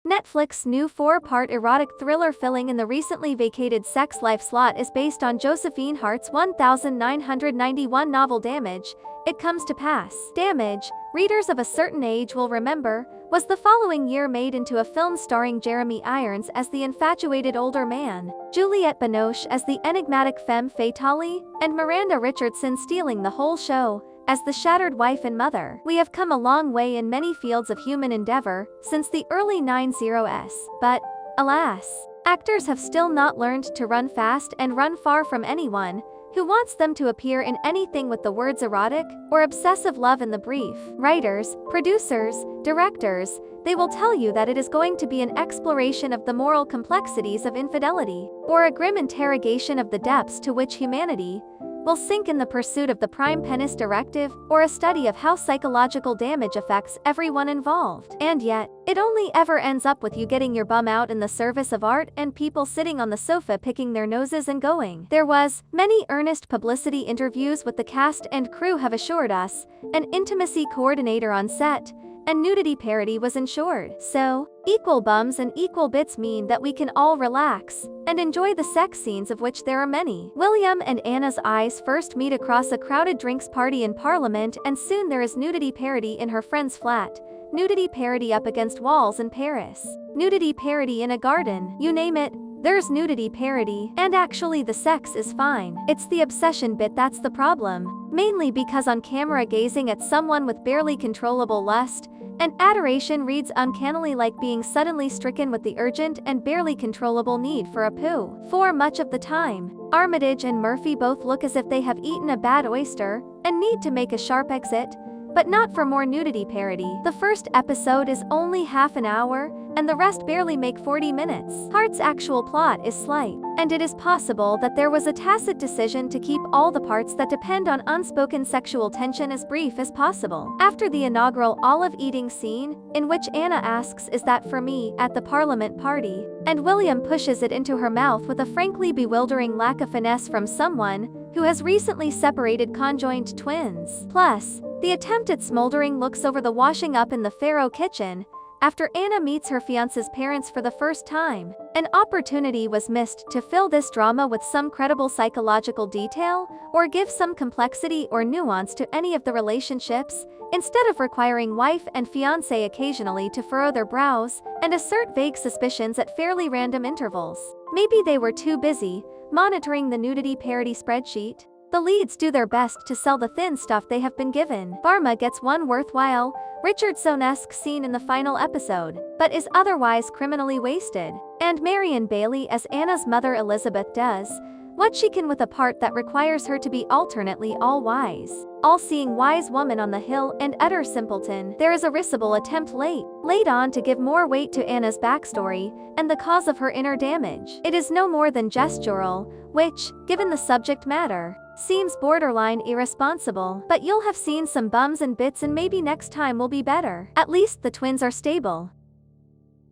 Netflix's new 4-part erotic thriller filling in the recently vacated sex life slot is based on Josephine Hart's 1991 novel Damage, It Comes to Pass. Damage, readers of a certain age will remember, was the following year made into a film starring Jeremy Irons as the infatuated older man, Juliette Binoche as the enigmatic femme fatale, and Miranda Richardson stealing the whole show as the shattered wife and mother. We have come a long way in many fields of human endeavor since the early 90s, but, alas, actors have still not learned to run fast and run far from anyone who wants them to appear in anything with the words erotic or obsessive love in the brief. Writers, producers, directors, they will tell you that it is going to be an exploration of the moral complexities of infidelity, or a grim interrogation of the depths to which humanity will sink in the pursuit of the prime penis directive, or a study of how psychological damage affects everyone involved. And yet, it only ever ends up with you getting your bum out in the service of art and people sitting on the sofa picking their noses and going. There was many earnest publicity interviews with the cast and crew have assured us, an intimacy coordinator on set, and nudity parity was ensured. So, equal bums and equal bits mean that we can all relax and enjoy the sex scenes, of which there are many. William and Anna's eyes first meet across a crowded drinks party in Parliament, and soon there is nudity parity in her friend's flat, nudity parity up against walls in Paris, nudity parity in a garden, you name it. There's nudity parity, and actually the sex is fine. It's the obsession bit that's the problem, mainly because on camera gazing at someone with barely controllable lust and adoration reads uncannily like being suddenly stricken with the urgent and barely controllable need for a poo. For much of the time, Armitage and Murphy both look as if they have eaten a bad oyster and need to make a sharp exit, but not for more nudity parody. The first episode is only half an hour, and the rest barely make 40 minutes. Hart's actual plot is slight, and it is possible that there was a tacit decision to keep all the parts that depend on unspoken sexual tension as brief as possible. After the inaugural olive-eating scene, in which Anna asks, "Is that for me?" at the Parliament party, and William pushes it into her mouth with a frankly bewildering lack of finesse from someone who has recently separated conjoined twins. Plus, the attempt at smoldering looks over the washing up in the Faro kitchen after Anna meets her fiancé's parents for the first time. An opportunity was missed to fill this drama with some credible psychological detail, or give some complexity or nuance to any of the relationships, instead of requiring wife and fiancé occasionally to furrow their brows and assert vague suspicions at fairly random intervals. Maybe they were too busy monitoring the nudity parody spreadsheet. The leads do their best to sell the thin stuff they have been given. Barma gets one worthwhile, Richardson-esque scene in the final episode, but is otherwise criminally wasted. And Marion Bailey as Anna's mother Elizabeth does what she can with a part that requires her to be alternately all-wise, all-seeing wise woman on the hill and utter simpleton. There is a risible attempt late on to give more weight to Anna's backstory and the cause of her inner damage. It is no more than gestural, which, given the subject matter, seems borderline irresponsible. But you'll have seen some bums and bits, and maybe next time will be better. At least the twins are stable.